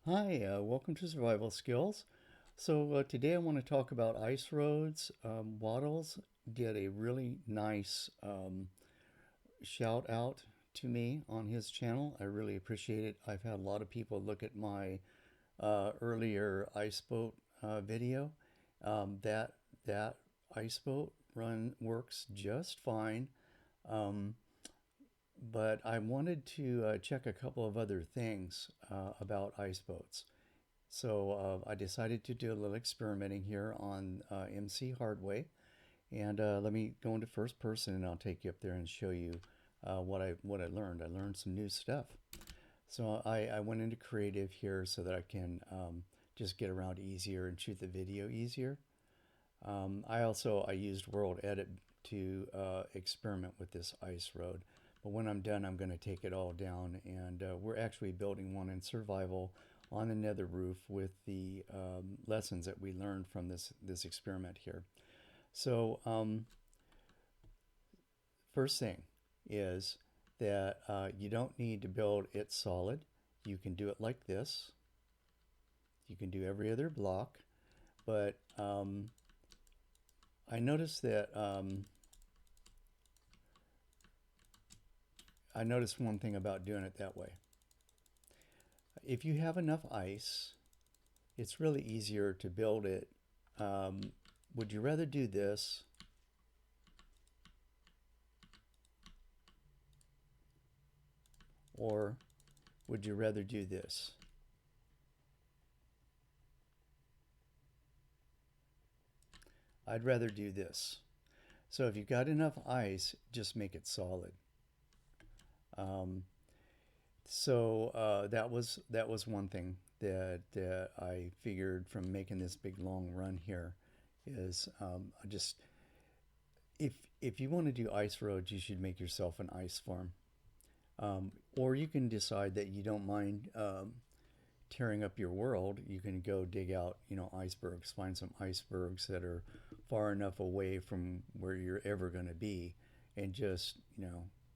Hi, welcome to Survival Skills. Today I want to talk about ice roads. Waddles did a really nice shout out to me on his channel. I really appreciate it. I've had a lot of people look at my earlier ice boat video. That ice boat run works just fine. Um, but I wanted to check a couple of other things about ice boats. I decided to do a little experimenting here on MC Hardway. And let me go into first person and I'll take you up there and show you what I learned. I learned some new stuff. I went into creative here so that I can just get around easier and shoot the video easier. I used World Edit to experiment with this ice road. But when I'm done, I'm going to take it all down, and we're actually building one in survival on the nether roof with the lessons that we learned from this experiment here. So first thing is that you don't need to build it solid. You can do it like this. You can do every other block, but I noticed that I noticed one thing about doing it that way. If you have enough ice, it's really easier to build it. Would you rather do this or would you rather do this? I'd rather do this. So if you've got enough ice, just make it solid. Um, that was one thing that I figured from making this big long run here is just if you want to do ice roads, you should make yourself an ice farm. Or you can decide that you don't mind tearing up your world. You can go dig out, icebergs, find some icebergs that are far enough away from where you're ever going to be, and just,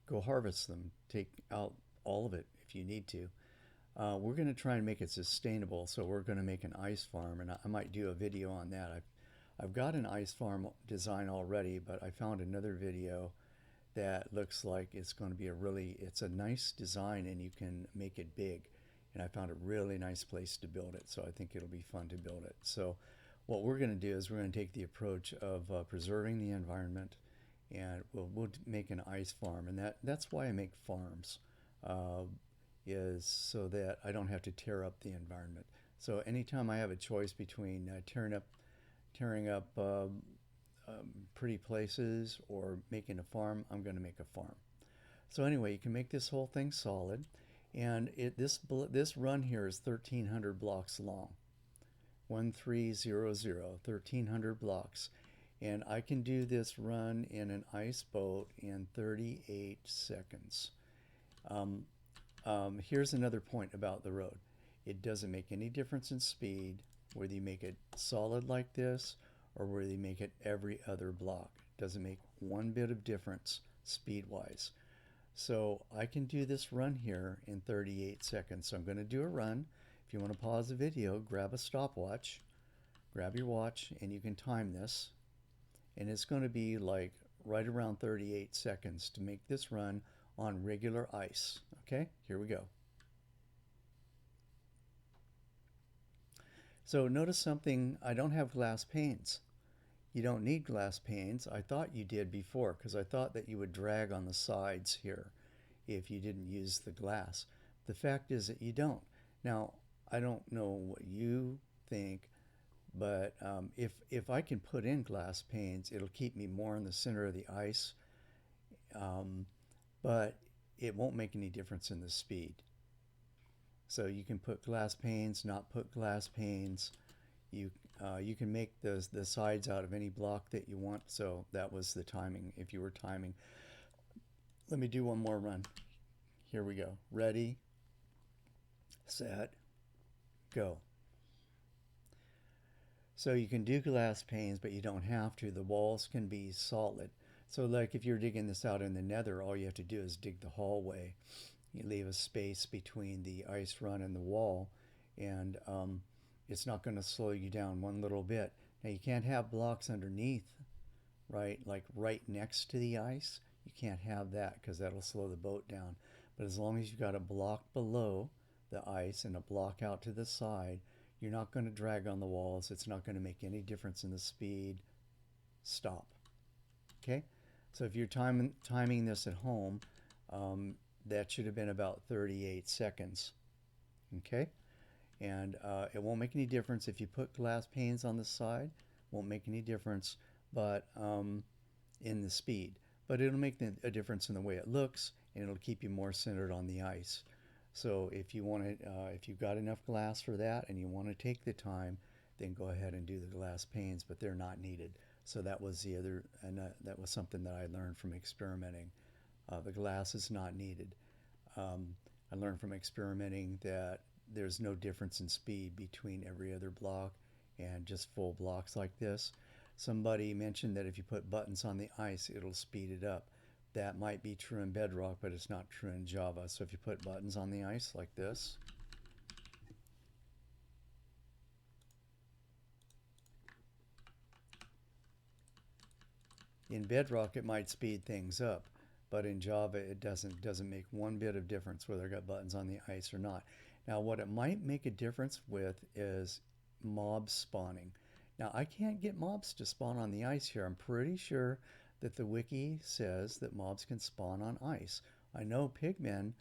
go harvest them. Take out all of it if you need to. We're going to try and make it sustainable, so we're going to make an ice farm, and I might do a video on that. I've got an ice farm design already, but I found another video that looks like it's going to be it's a nice design and you can make it big. And I found a really nice place to build it, so I think it'll be fun to build it. So what we're going to do is we're going to take the approach of preserving the environment, and we'll make an ice farm, and that's why I make farms, uh, is so that I don't have to tear up the environment. So anytime I have a choice between tearing up pretty places or making a farm, I'm going to make a farm. So anyway, you can make this whole thing solid, and this run here is 1,300 blocks long. 1300, 1,300 blocks. And I can do this run in an ice boat in 38 seconds. Um, Here's another point about the road. It doesn't make any difference in speed whether you make it solid like this or whether you make it every other block. It doesn't make one bit of difference speed-wise. So I can do this run here in 38 seconds. So I'm going to do a run. If you want to pause the video, grab a stopwatch, grab your watch, and you can time this. And it's going to be like right around 38 seconds to make this run on regular ice. Okay, here we go. So notice something, I don't have glass panes. You don't need glass panes. I thought you did before because I thought that you would drag on the sides here if you didn't use the glass. The fact is that you don't. Now, I don't know what you think, but if I can put in glass panes, it'll keep me more in the center of the ice, but it won't make any difference in the speed. So you can put glass panes, not put glass panes. You can make the sides out of any block that you want. So that was the timing. If you were timing, let me do one more run. Here we go. Ready, set, go. So you can do glass panes, but you don't have to. The walls can be solid. So like if you're digging this out in the nether, all you have to do is dig the hallway. You leave a space between the ice run and the wall, and it's not going to slow you down one little bit. Now you can't have blocks underneath, right, like right next to the ice. You can't have that because that'll slow the boat down. But as long as you've got a block below the ice and a block out to the side, you're not going to drag on the walls. It's not going to make any difference in the speed. Stop. Okay? So if you're timing this at home, that should have been about 38 seconds. Okay? And it won't make any difference if you put glass panes on the side. Won't make any difference, but in the speed. But it'll make a difference in the way it looks, and it'll keep you more centered on the ice. So if you want to, if you've got enough glass for that, and you want to take the time, then go ahead and do the glass panes. But they're not needed. So that was the other, and that was something that I learned from experimenting. The glass is not needed. I learned from experimenting that there's no difference in speed between every other block and just full blocks like this. Somebody mentioned that if you put buttons on the ice, it'll speed it up. That might be true in Bedrock, but it's not true in Java. So if you put buttons on the ice like this, in Bedrock it might speed things up, but in Java it doesn't make one bit of difference whether I got buttons on the ice or not. Now what it might make a difference with is mobs spawning. Now I can't get mobs to spawn on the ice here. I'm pretty sure that the wiki says that mobs can spawn on ice. I know pigmen,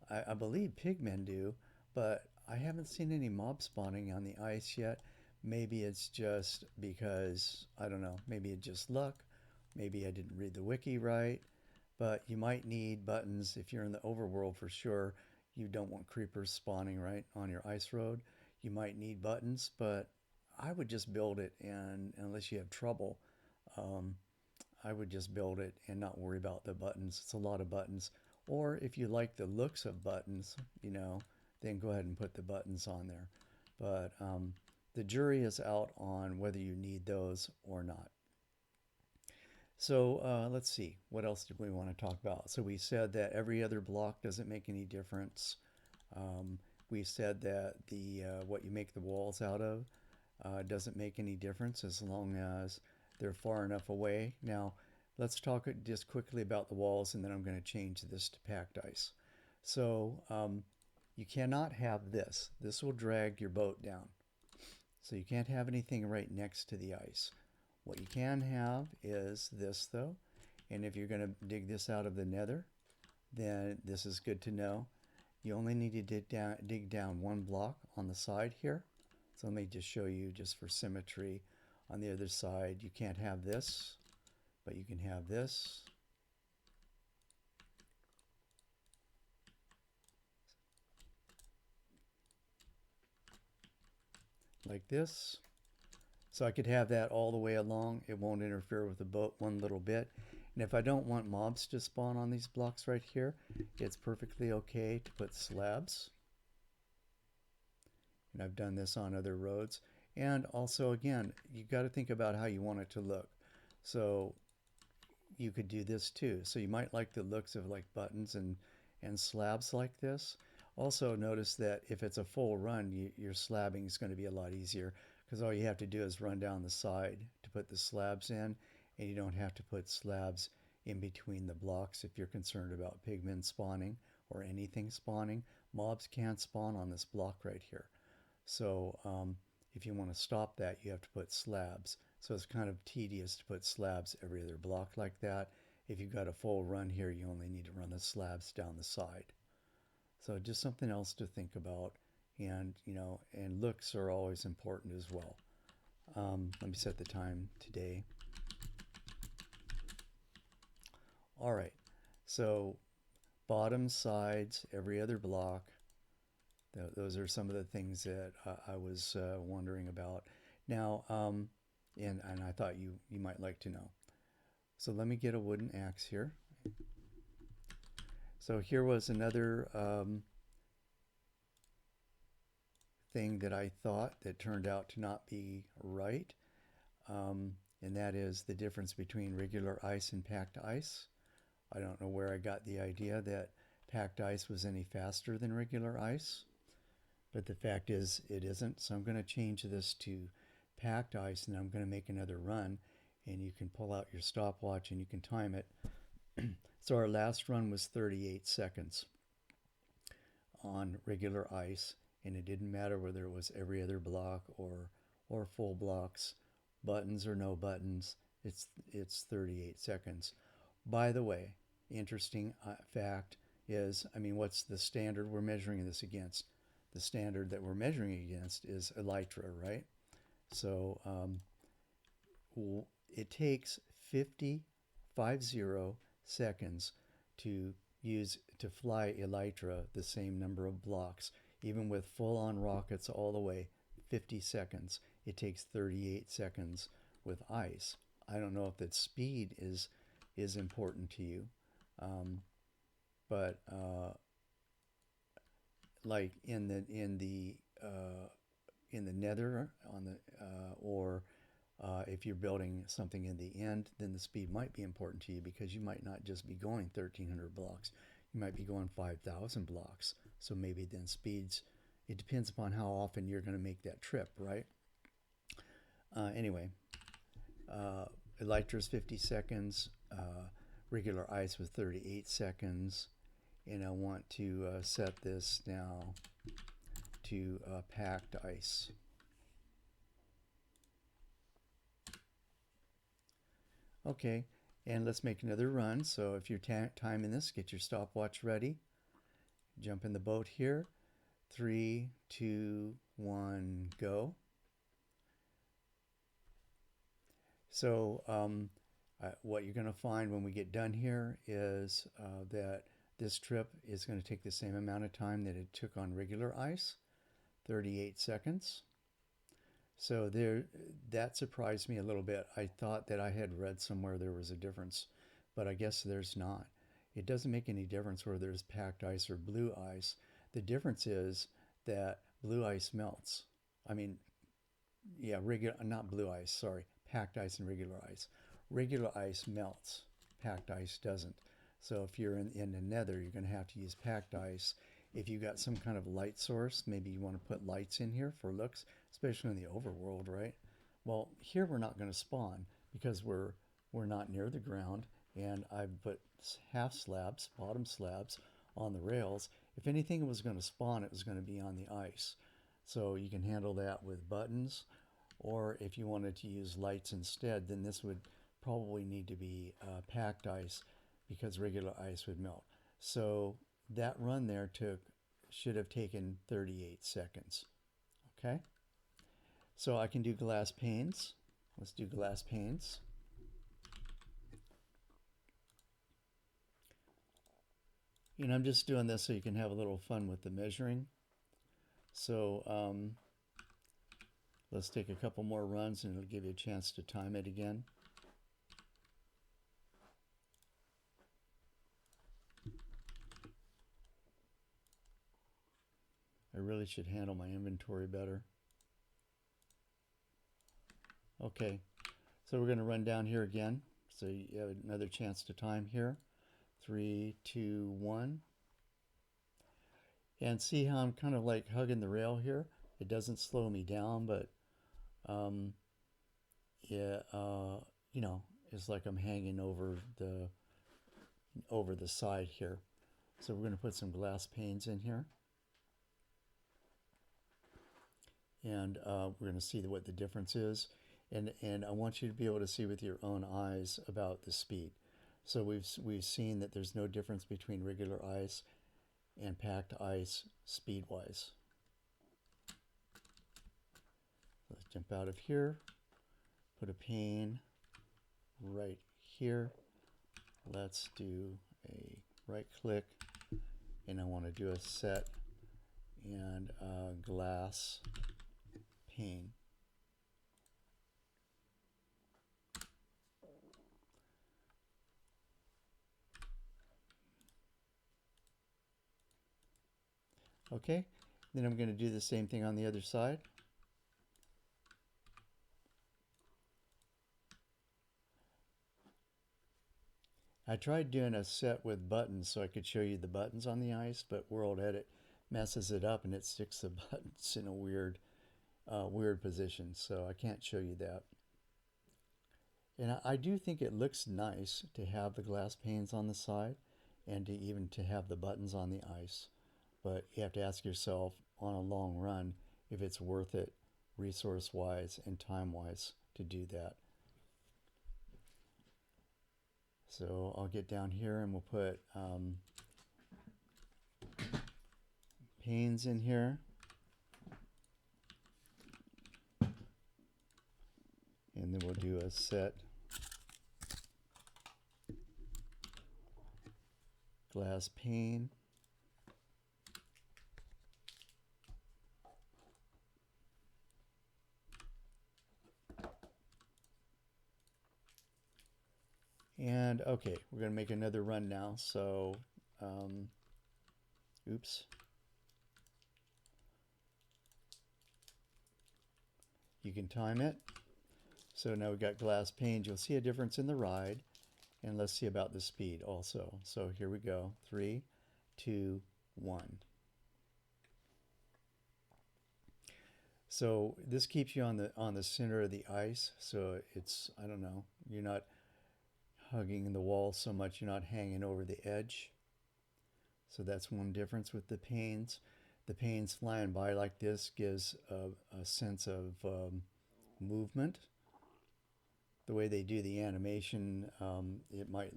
I believe pigmen do, but I haven't seen any mob spawning on the ice yet. Maybe it's just because, I don't know, maybe it's just luck. Maybe I didn't read the wiki right, but you might need buttons if you're in the overworld for sure. You don't want creepers spawning right on your ice road. You might need buttons, but I would just build it, and unless you have trouble, um, I would just build it and not worry about the buttons. It's a lot of buttons. Or if you like the looks of buttons, then go ahead and put the buttons on there. But the jury is out on whether you need those or not. So let's see, what else did we want to talk about? So we said that every other block doesn't make any difference. We said that the what you make the walls out of doesn't make any difference as long as they're far enough away. Now, let's talk just quickly about the walls, and then I'm going to change this to packed ice. So you cannot have this. This will drag your boat down. So you can't have anything right next to the ice. What you can have is this, though. And if you're going to dig this out of the nether, then this is good to know. You only need to dig down one block on the side here. So let me just show you just for symmetry. On the other side, you can't have this, but you can have this. Like this. So I could have that all the way along. It won't interfere with the boat one little bit. And if I don't want mobs to spawn on these blocks right here, it's perfectly okay to put slabs. And I've done this on other roads. And also, again, you got to think about how you want it to look. So you could do this too. So you might like the looks of like buttons and slabs like this. Also notice that if it's a full run, your slabbing is going to be a lot easier because all you have to do is run down the side to put the slabs in, and you don't have to put slabs in between the blocks if you're concerned about pigmen spawning or anything spawning. Mobs can't spawn on this block right here. So if you want to stop that, you have to put slabs. So it's kind of tedious to put slabs every other block like that. If you've got a full run here, you only need to run the slabs down the side. So just something else to think about. And, and looks are always important as well. Let me set the time today. All right, so bottom, sides, every other block. Those are some of the things that I was wondering about. Now, and I thought you might like to know. So let me get a wooden axe here. So here was another thing that I thought that turned out to not be right, and that is the difference between regular ice and packed ice. I don't know where I got the idea that packed ice was any faster than regular ice. but the fact is it isn't. So I'm going to change this to packed ice, and I'm going to make another run, and you can pull out your stopwatch and you can time it. So our last run was 38 seconds on regular ice, and it didn't matter whether it was every other block or full blocks, buttons or no buttons. It's 38 seconds. By the way, interesting fact is, I mean, what's the standard we're measuring this against? The standard that we're measuring against is Elytra, right? So it takes 50 seconds to fly Elytra the same number of blocks, even with full-on rockets all the way. 50 seconds. It takes 38 seconds with ice. I don't know if that speed is important to you, but like in the nether on the or if you're building something in the end, then the speed might be important to you because you might not just be going 1,300 blocks. You might be going 5,000 blocks. So maybe then speeds, it depends upon how often you're going to make that trip, right? Anyway, Elytra is 50 seconds. Regular ice was 38 seconds. And I want to set this now to packed ice. Okay, and let's make another run. So if you're timing this, get your stopwatch ready. Jump in the boat here. 3, 2, 1, go. So what you're going to find when we get done here is that this trip is going to take the same amount of time that it took on regular ice, 38 seconds. So that surprised me a little bit. I thought that I had read somewhere there was a difference, but I guess there's not. It doesn't make any difference whether there's packed ice or blue ice. The difference is that blue ice melts. I mean, yeah, not blue ice, sorry, packed ice and regular ice. Regular ice melts, packed ice doesn't. So if you're in the nether, you're going to have to use packed ice. If you got some kind of light source, maybe you want to put lights in here for looks, especially in the overworld, right? Well, here we're not going to spawn because we're not near the ground, and I've put half slabs, bottom slabs, on the rails. If anything was going to spawn, it was going to be on the ice. So you can handle that with buttons, or if you wanted to use lights instead, then this would probably need to be packed ice because regular ice would melt. So that run there should have taken 38 seconds. Okay, so I can do glass panes. Let's do glass panes. And I'm just doing this so you can have a little fun with the measuring. So let's take a couple more runs and it'll give you a chance to time it again. I really should handle my inventory better. Okay, so we're going to run down here again. So you have another chance to time here. 3, 2, 1. And see how I'm kind of like hugging the rail here? It doesn't slow me down, but yeah, you know, it's like I'm hanging over the side here. So we're going to put some glass panes in here. And we're going to see what the difference is. And I want you to be able to see with your own eyes about the speed. So we've seen that there's no difference between regular ice and packed ice speed-wise. Let's jump out of here, put a pane right here. Let's do a right click, and I want to do a set and glass pane. Okay, then I'm going to do the same thing on the other side. I tried doing a set with buttons so I could show you the buttons on the ice, but World Edit messes it up and it sticks the buttons in a weird position. So I can't show you that. And I do think it looks nice to have the glass panes on the side and to even to have the buttons on the ice. But you have to ask yourself on a long run if it's worth it resource-wise and time-wise to do that. So I'll get down here and we'll put panes in here. And then we'll do a set glass pane. And okay, we're going to make another run now. So, oops. You can time it. So now we've got glass panes. You'll see a difference in the ride. And let's see about the speed also. So here we go. 3, 2, 1. So this keeps you on the center of the ice. So it's, I don't know, you're not hugging the wall so much, you're not hanging over the edge. So that's one difference with the panes. The panes flying by like this gives a sense of movement. The way they do the animation, it might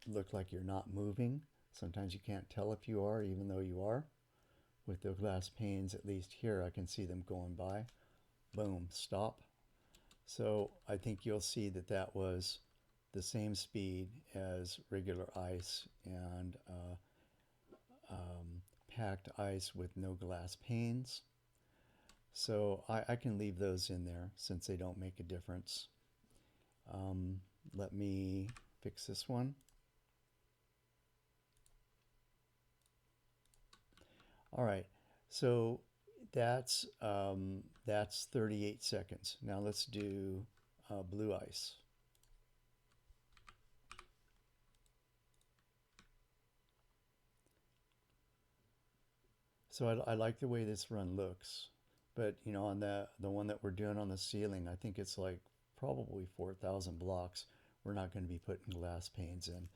look like you're not moving. Sometimes you can't tell if you are, even though you are. With the glass panes, at least here, I can see them going by. Boom, stop. So I think you'll see that that was the same speed as regular ice and packed ice with no glass panes. So I can leave those in there since they don't make a difference. Let me fix this one. All right, so that's 38 seconds. Now let's do blue ice. So I like the way this run looks, but you know, on the one that we're doing on the ceiling, I think it's like probably 4,000 blocks. We're not going to be putting glass panes in.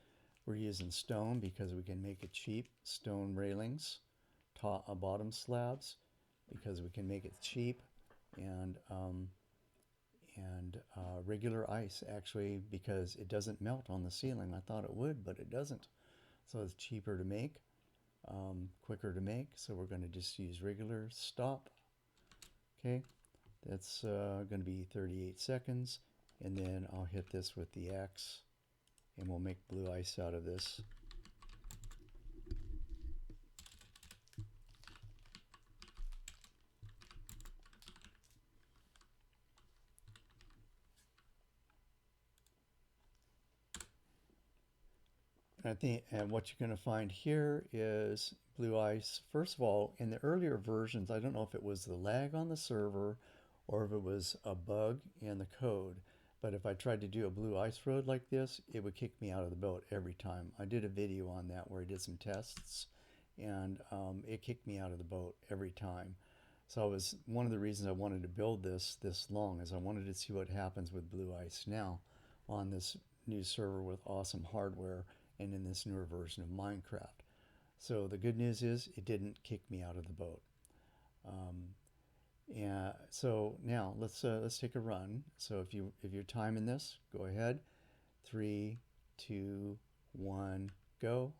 We're using stone because we can make it cheap. Stone railings, top, bottom slabs, because we can make it cheap, and regular ice actually because it doesn't melt on the ceiling. I thought it would, but it doesn't. So it's cheaper to make. Quicker to make, so we're going to just use regular stop. Okay, that's going to be 38 seconds, and then I'll hit this with the X, and we'll make blue ice out of this. And what you're going to find here is blue ice. First of all, in the earlier versions, I don't know if it was the lag on the server or if it was a bug in the code, but if I tried to do a blue ice road like this, it would kick me out of the boat every time. I did a video on that where I did some tests, and it kicked me out of the boat every time. So it was one of the reasons I wanted to build this long, is I wanted to see what happens with blue ice now on this new server with awesome hardware and in this newer version of Minecraft. So the good news is it didn't kick me out of the boat. Yeah. So now let's take a run. So if you're timing this, go ahead. 3, 2, 1, go.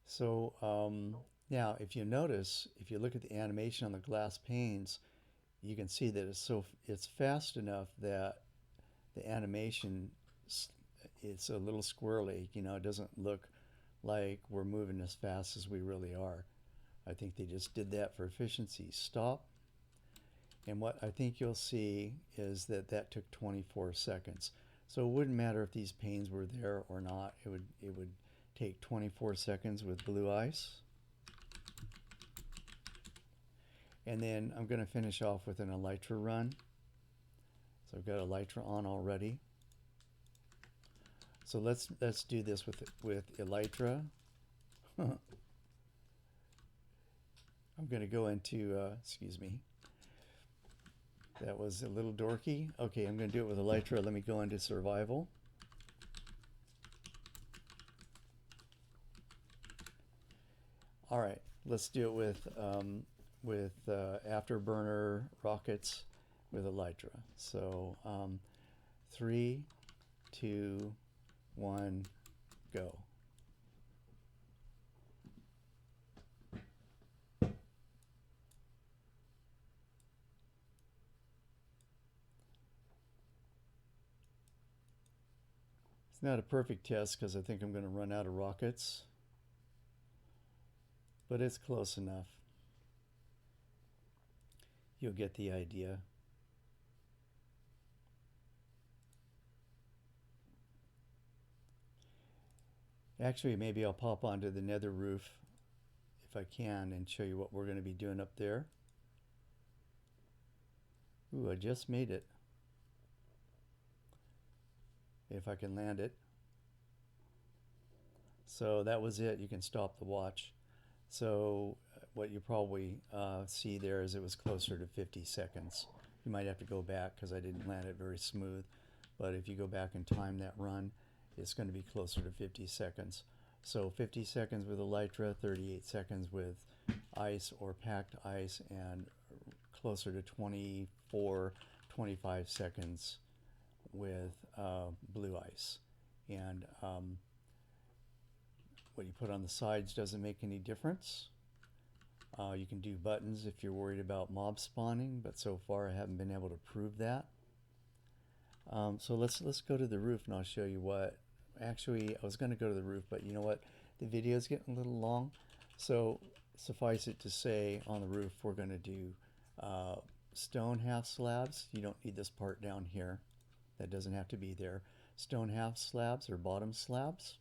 So now if you notice, if you look at the animation on the glass panes, you can see that it's fast enough that the animation, it's a little squirrely, you know, it doesn't look like we're moving as fast as we really are. I think they just did that for efficiency. Stop. And what I think you'll see is that that took 24 seconds. So it wouldn't matter if these panes were there or not. It would take 24 seconds with blue ice. And then I'm going to finish off with an Elytra run. So I've got Elytra on already. So let's do this with Elytra. I'm going to go into, excuse me, that was a little dorky. Okay, I'm going to do it with Elytra. Let me go into survival. All right, let's do it with afterburner rockets with Elytra. So 3, 2, 1, go. It's not a perfect test because I think I'm going to run out of rockets, but it's close enough. You'll get the idea. Actually, maybe I'll pop onto the nether roof if I can and show you what we're going to be doing up there. Ooh, I just made it. If I can land it. So that was it. You can stop the watch. So what you probably see there is it was closer to 50 seconds. You might have to go back because I didn't land it very smooth. But if you go back and time that run, it's going to be closer to 50 seconds. So 50 seconds with Elytra, 38 seconds with ice or packed ice, and closer to 24, 25 seconds with blue ice. And what you put on the sides doesn't make any difference. You can do buttons if you're worried about mob spawning, but so far I haven't been able to prove that. So let's go to the roof and I'll show you what. Actually, I was going to go to the roof, but you know what? The video is getting a little long. So suffice it to say, on the roof we're going to do stone half slabs. You don't need this part down here. That doesn't have to be there. Stone half slabs or bottom slabs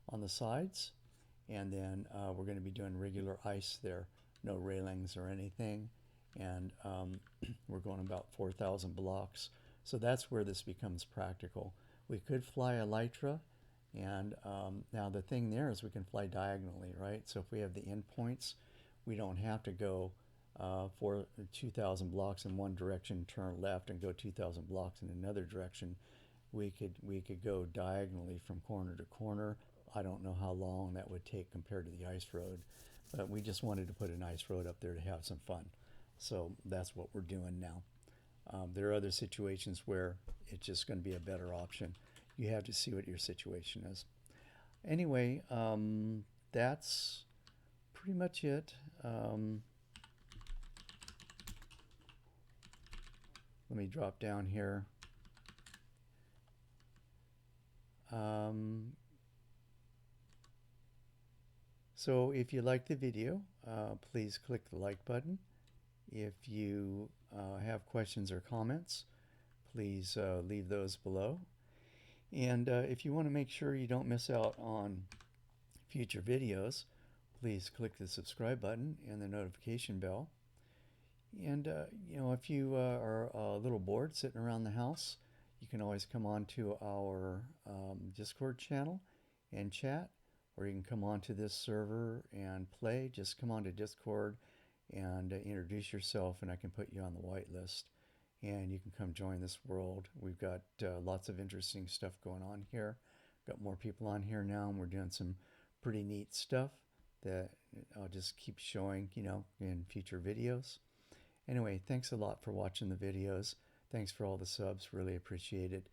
on the sides. And then we're going to be doing regular ice there. No railings or anything. And we're going about 4,000 blocks. So that's where this becomes practical. We could fly Elytra, and now the thing there is we can fly diagonally, right? So if we have the endpoints, we don't have to go for 2,000 blocks in one direction, turn left, and go 2,000 blocks in another direction. We could go diagonally from corner to corner. I don't know how long that would take compared to the ice road, but we just wanted to put an ice road up there to have some fun. So that's what we're doing now. There are other situations where it's just going to be a better option. You have to see what your situation is. Anyway, that's pretty much it. Let me drop down here. So if you like the video, please click the like button. If you have questions or comments, please leave those below. And if you want to make sure you don't miss out on future videos, please click the subscribe button and the notification bell. And you know, if you are a little bored sitting around the house, you can always come on to our Discord channel and chat, or you can come onto this server and play. Just come onto Discord and introduce yourself, and I can put you on the whitelist, and you can come join this world. We've got lots of interesting stuff going on here. Got more people on here now, and we're doing some pretty neat stuff that I'll just keep showing, you know, in future videos. Anyway, thanks a lot for watching the videos. Thanks for all the subs, really appreciate it.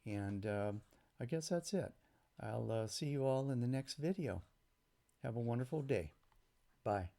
And I guess that's it. I'll see you all in the next video. Have a wonderful day. Bye.